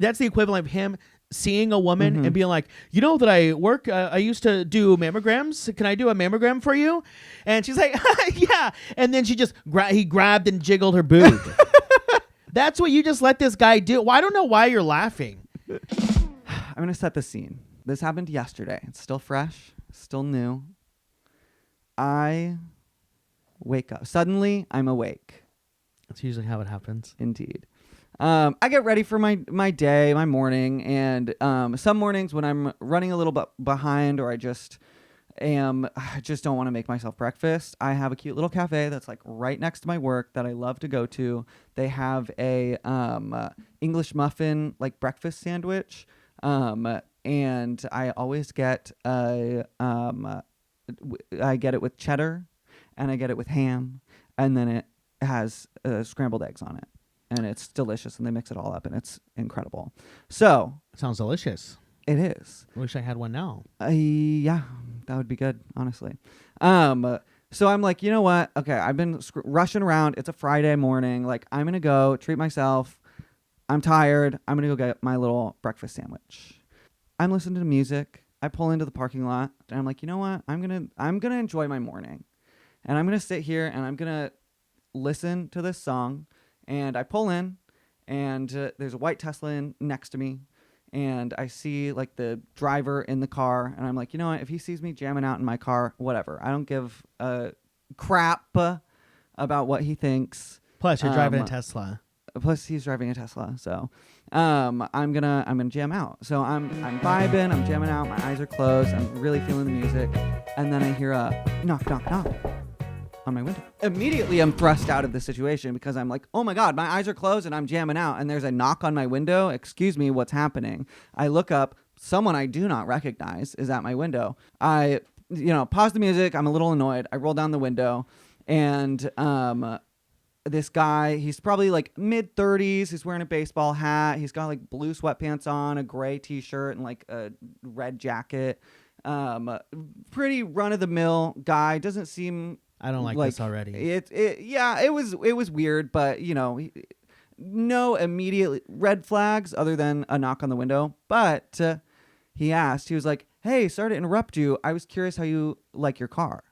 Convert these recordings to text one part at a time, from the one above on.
That's the equivalent of him seeing a woman Mm-hmm. and being like, you know that I work, I used to do mammograms. Can I do a mammogram for you? And she's like, yeah. And then she just, he grabbed and jiggled her boob. That's what you just let this guy do. Well, I don't know why you're laughing. I'm going to set the scene. This happened yesterday. It's still fresh, still new. I wake up. Suddenly, I'm awake. That's usually how it happens. Indeed. I get ready for my day, my morning, and some mornings when I'm running a little bit behind or I just don't want to make myself breakfast, I have a cute little cafe that's like right next to my work that I love to go to. They have a English muffin like breakfast sandwich, and I always get I get it with cheddar, and I get it with ham, and then it has scrambled eggs on it. And it's delicious, and they mix it all up, and it's incredible. So Sounds delicious. it is. I wish I had one now. Yeah, that would be good, honestly. So I'm like, you know what? Okay, I've been rushing around. It's a Friday morning. Like, I'm gonna go treat myself. I'm tired. I'm gonna go get my little breakfast sandwich. I'm listening to music. I pull into the parking lot, and I'm like, you know what? I'm gonna enjoy my morning, and I'm gonna sit here and I'm gonna listen to this song. And I pull in, and there's a white Tesla next to me, and I see like the driver in the car, and I'm like, you know what? If he sees me jamming out in my car, whatever. I don't give a crap about what he thinks. Plus, you're driving a Tesla. Plus, he's driving a Tesla, so I'm gonna jam out. So I'm vibing, I'm jamming out. My eyes are closed. I'm really feeling the music, and then I hear a knock, knock, knock on my window. Immediately, I'm thrust out of the situation because I'm like, oh my God, my eyes are closed and I'm jamming out, and there's a knock on my window. Excuse me, what's happening? I look up. Someone I do not recognize is at my window. I, pause the music. I'm a little annoyed. I roll down the window, and this guy, he's probably like mid-30s. He's wearing a baseball hat. He's got like blue sweatpants on, a gray t-shirt, and like a red jacket. Pretty run-of-the-mill guy. Doesn't seem... I don't like this already. It was weird, but no immediate red flags other than a knock on the window. But he was like, "Hey, sorry to interrupt you. I was curious how you like your car."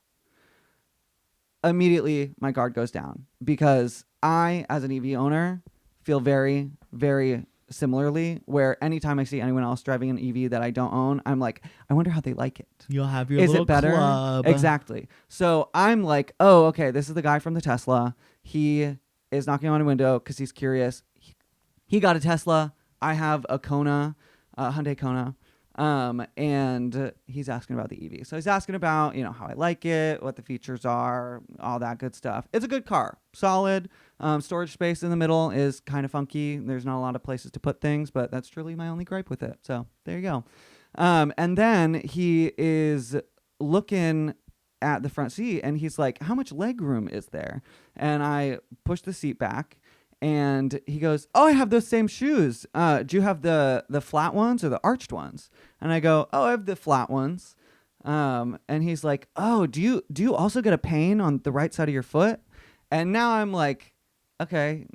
Immediately, my guard goes down because I, as an EV owner, feel very, very similarly, where anytime I see anyone else driving an EV that I don't own, I'm like, I wonder how they like it. You'll have your Is little it better? club. Exactly. So I'm like, oh, okay, this is the guy from the Tesla. He is knocking on a window because he's curious. He got a Tesla. I have a Kona, Hyundai Kona. And he's asking about the EV. So he's asking about, how I like it, what the features are, all that good stuff. It's a good car. Solid. Storage space in the middle is kind of funky. There's not a lot of places to put things, but that's truly my only gripe with it. So there you go. And then he is looking at the front seat, and he's like, how much leg room is there? And I push the seat back, and he goes, oh, I have those same shoes. Do you have the flat ones or the arched ones? And I go, oh, I have the flat ones. And he's like, oh, do you also get a pain on the right side of your foot? And now I'm like, okay,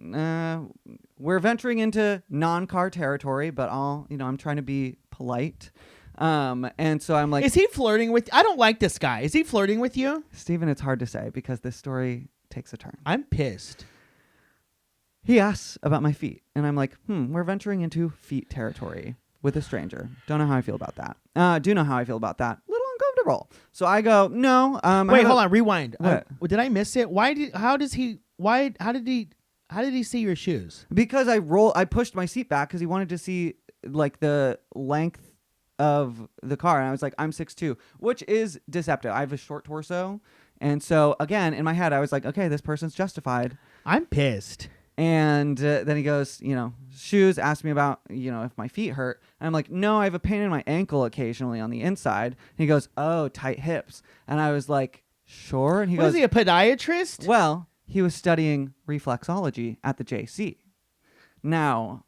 we're venturing into non-car territory, but I'm trying to be polite. And so I'm like, is he flirting with? I don't like this guy. Is he flirting with you? Steven, it's hard to say because this story takes a turn. I'm pissed. He asks about my feet, and I'm like, we're venturing into feet territory with a stranger. Don't know how I feel about that. Do know how I feel about that. A little uncomfortable. So I go, no. Wait, hold on. Rewind. What? Did I miss it? How did he see your shoes? Because I pushed my seat back because he wanted to see like the length of the car, and I was like, I'm 6'2", which is deceptive. I have a short torso, and so again in my head I was like, okay, this person's justified. I'm pissed. And then he goes, shoes, asked me about, if my feet hurt. And I'm like, no, I have a pain in my ankle occasionally on the inside. And he goes, oh, tight hips. And I was like, sure. And he goes, is he, a podiatrist? Well, he was studying reflexology at the JC. Now,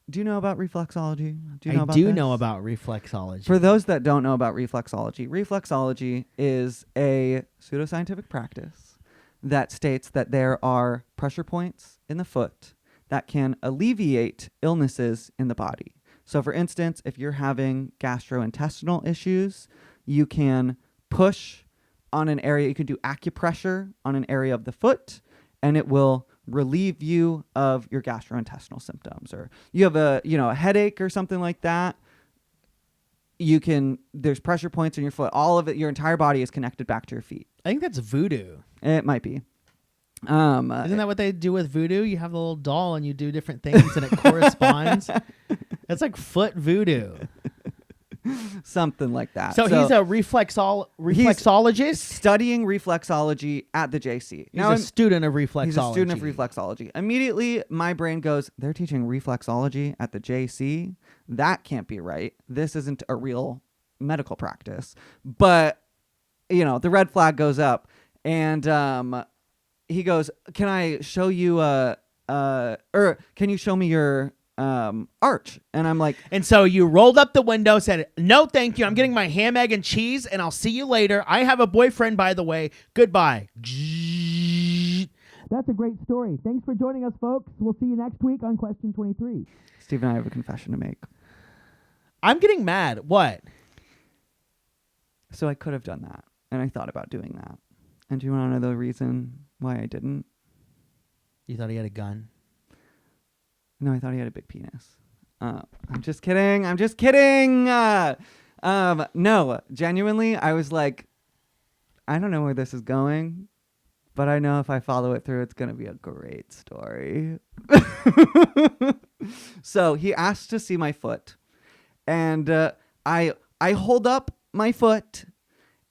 do you know about reflexology? I do know about reflexology. For those that don't know about reflexology is a pseudoscientific practice that states that there are pressure points in the foot that can alleviate illnesses in the body. So, for instance, if you're having gastrointestinal issues, you can push on an area, you can do acupressure on an area of the foot, and it will relieve you of your gastrointestinal symptoms. Or you have a headache or something like that, there's pressure points in your foot. All of it, your entire body is connected back to your feet. I think that's voodoo. It might be. Isn't that what they do with voodoo? You have the little doll and you do different things and it corresponds. That's like foot voodoo. Something like that. So he's a reflexologist. Studying reflexology at the JC. He's a student of reflexology. He's a student of reflexology. Immediately, my brain goes, they're teaching reflexology at the JC? That can't be right. This isn't a real medical practice. But, the red flag goes up. And he goes, can I show you or can you show me your arch? And I'm like, and so you rolled up the window, said, no, thank you. I'm getting my ham, egg, and cheese, and I'll see you later. I have a boyfriend, by the way. Goodbye. That's a great story. Thanks for joining us, folks. We'll see you next week on Question 23. Steve and I have a confession to make. I'm getting mad. What? So I could have done that, and I thought about doing that. And do you want to know the reason why I didn't? You thought he had a gun? No, I thought he had a big penis. I'm just kidding. No, genuinely, I was like, I don't know where this is going, but I know if I follow it through, it's going to be a great story. So he asked to see my foot, and I hold up my foot,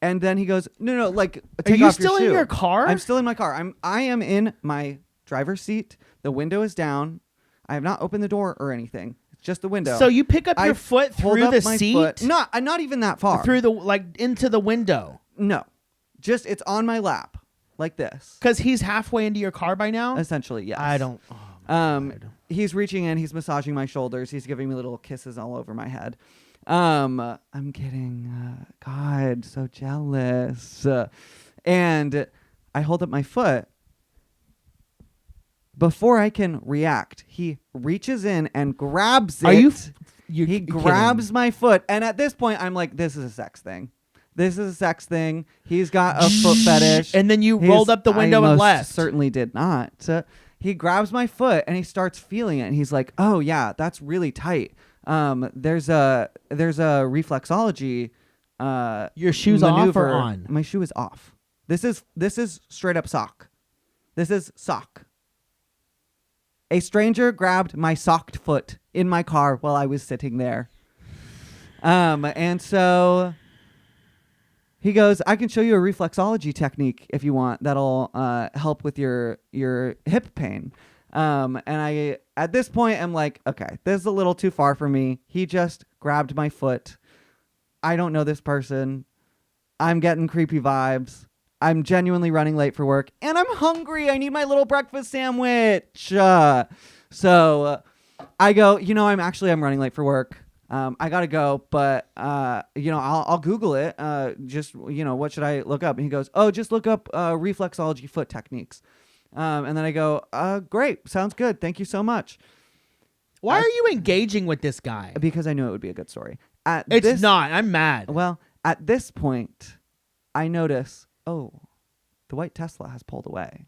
and then he goes, no, like, take off your shoe. Are you still in your car? I'm still in my car. I am in my driver's seat. The window is down. I have not opened the door or anything. It's just the window. So you pick up your foot through the seat? Foot. Not even that far. Through into the window? No. Just it's on my lap. Like this. Because he's halfway into your car by now? Essentially, yes. I don't. Oh my God. He's reaching in. He's massaging my shoulders. He's giving me little kisses all over my head. I'm getting, God, so jealous. And I hold up my foot. Before I can react, he reaches in and grabs it. He grabs my foot. And at this point, I'm like, this is a sex thing. He's got a foot fetish. And then you rolled up the window and left. Certainly did not. He grabs my foot and he starts feeling it. And he's like, oh, yeah, that's really tight. There's a reflexology your shoe's maneuver. off or on? My shoe is off. This is straight up sock. This is sock. A stranger grabbed my socked foot in my car while I was sitting there. And so he goes, I can show you a reflexology technique if you want. That'll help with your hip pain. And I, at this point, I'm like, okay, this is a little too far for me. He just grabbed my foot. I don't know this person. I'm getting creepy vibes. I'm genuinely running late for work, and I'm hungry. I need my little breakfast sandwich. So I go, I'm running late for work. I gotta go, but I'll Google it. What should I look up? And he goes, oh, just look up reflexology foot techniques. And then I go, great, sounds good. Thank you so much. Why are you engaging with this guy? Because I knew it would be a good story. It's not. I'm mad. Well, at this point, I notice, oh, the white Tesla has pulled away.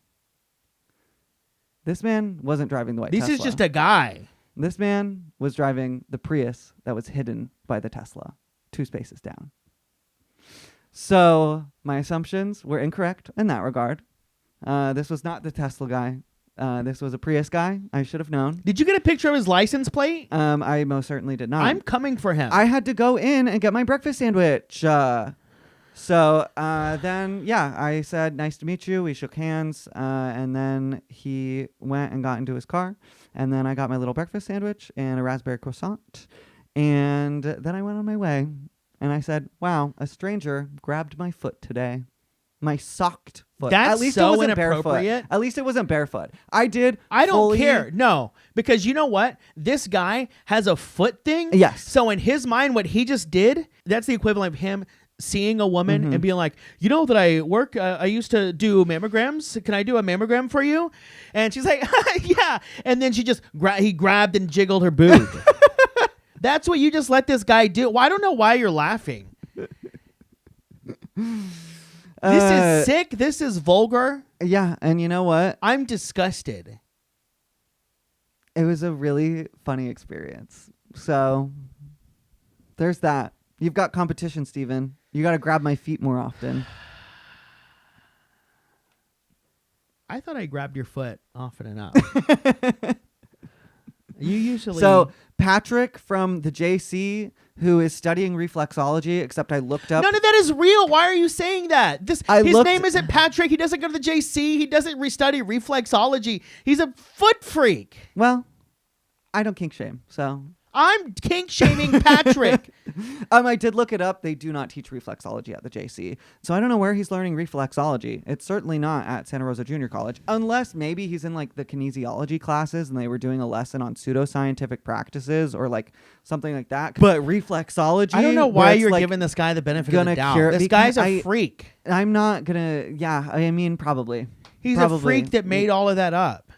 This man wasn't driving the white Tesla. This is just a guy. This man was driving the Prius that was hidden by the Tesla, 2 spaces down. So my assumptions were incorrect in that regard. This was not the Tesla guy. This was a Prius guy. I should have known. Did you get a picture of his license plate? I most certainly did not. I'm coming for him. I had to go in and get my breakfast sandwich. So then, I said, nice to meet you. We shook hands. And then he went and got into his car. And then I got my little breakfast sandwich and a raspberry croissant. And then I went on my way. And I said, wow, a stranger grabbed my foot today. My socked foot. That's At least so it wasn't inappropriate. Barefoot. At least it wasn't barefoot. I don't care. No, because you know what? This guy has a foot thing. Yes. So in his mind, what he just did, that's the equivalent of him seeing a woman and being like, you know that I work, I used to do mammograms. Can I do a mammogram for you? And she's like, yeah. And then she just, he grabbed and jiggled her boob. That's what you just let this guy do. Well, I don't know why you're laughing. This is sick. This is vulgar. Yeah, and you know what? I'm disgusted. It was a really funny experience. So there's that. You've got competition, Steven. You got to grab my feet more often. I thought I grabbed your foot often enough. You usually... So Patrick from the JC, who is studying reflexology, except I looked up... None of that is real. Why are you saying that? His name isn't Patrick. He doesn't go to the JC. He doesn't study reflexology. He's a foot freak. Well, I don't kink shame, so... I'm kink shaming Patrick. I did look it up. They do not teach reflexology at the JC. So I don't know where he's learning reflexology. It's certainly not at Santa Rosa Junior College, unless maybe he's in like the kinesiology classes and they were doing a lesson on pseudoscientific practices or like something like that. But reflexology, I don't know why you're giving this guy the benefit of the doubt. This guy's a freak. I'm not gonna. Yeah, I mean, probably. He's a freak that made all of that up.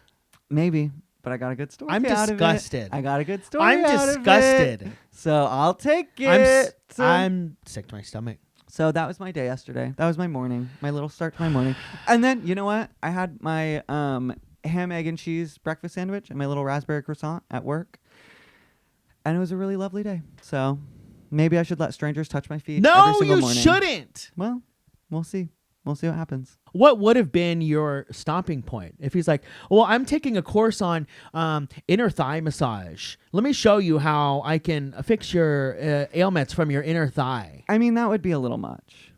Maybe. But I got a good story. I'm disgusted. I got a good story. I'm disgusted. So I'll take it. I'm sick to my stomach. So that was my day yesterday. That was my morning. My little start to my morning. And then you know what? I had my ham, egg, and cheese breakfast sandwich and my little raspberry croissant at work, and it was a really lovely day. So maybe I should let strangers touch my feet. No, every single you morning. shouldn't. Well, we'll see. We'll see what happens. What would have been your stopping point if he's like, well, I'm taking a course on inner thigh massage. Let me show you how I can fix your ailments from your inner thigh. I mean, that would be a little much.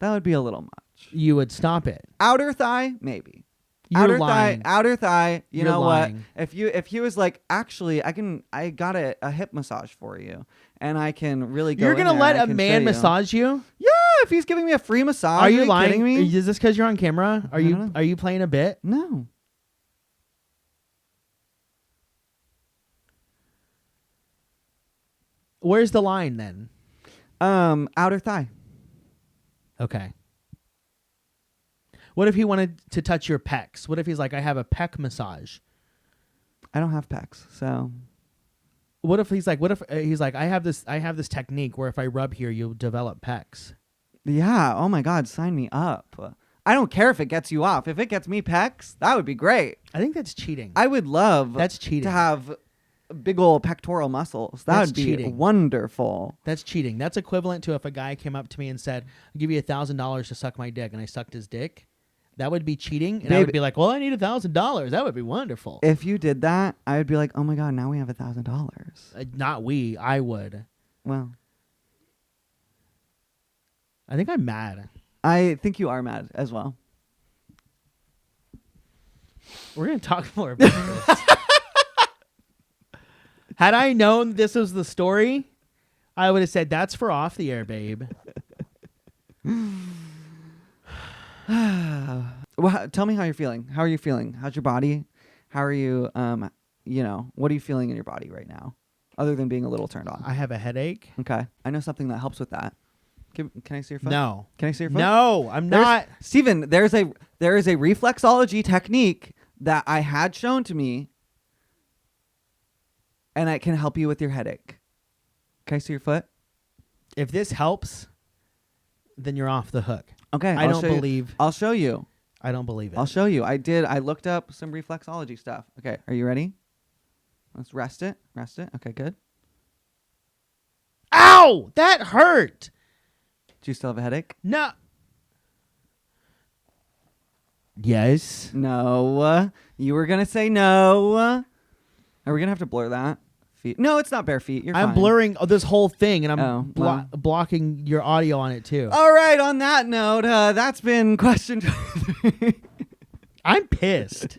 That would be a little much. You would stop it. Outer thigh, maybe. You're lying. Outer thigh. You You're know lying. what? If he was like, actually, I got a hip massage for you, and I can really go. You're going gonna to let a man massage you? Yeah, if he's giving me a free massage. Are you lying? Kidding me? Is this because you're on camera? Are you playing a bit? No. Where's the line then? Outer thigh. Okay. What if he wanted to touch your pecs? What if he's like, I have a pec massage? I don't have pecs, so. What if he's like, I have this technique where if I rub here, you'll develop pecs. Yeah. Oh my God, sign me up. I don't care if it gets you off. If it gets me pecs, that would be great. I think that's cheating. I would love That's cheating. to have big old pectoral muscles. That That's would be cheating. wonderful. That's cheating. That's equivalent to if a guy came up to me and said, I'll give you $1,000 to suck my dick, and I sucked his dick. That would be cheating, and I would be like, well, I need $1,000. That would be wonderful. If you did that, I would be like, oh my God, now we have $1,000. Not we. I would. Well, I think I'm mad. I think you are mad as well. We're going to talk more about this. Had I known this was the story, I would have said, that's for off the air, babe. Well, tell me how you're feeling. How are you feeling? How's your body? How are you, what are you feeling in your body right now? Other than being a little turned on. I have a headache. Okay. I know something that helps with that. Can I see your foot? No. Can I see your foot? No, I'm not. Steven, there is a reflexology technique that I had shown to me, and it can help you with your headache. Can I see your foot? If this helps, then you're off the hook. Okay. I don't believe. I'll show you. I don't believe it. I'll show you. I looked up some reflexology stuff. Okay. Are you ready? Let's rest it. Rest it. Okay, good. Ow! That hurt. Do you still have a headache? No. Yes. No. You were going to say no. Are we going to have to blur that? Feet? No, it's not bare feet. You're I'm fine. blurring this whole thing, and I'm well. blocking your audio on it, too. All right. On that note, that's been question 23. I'm pissed.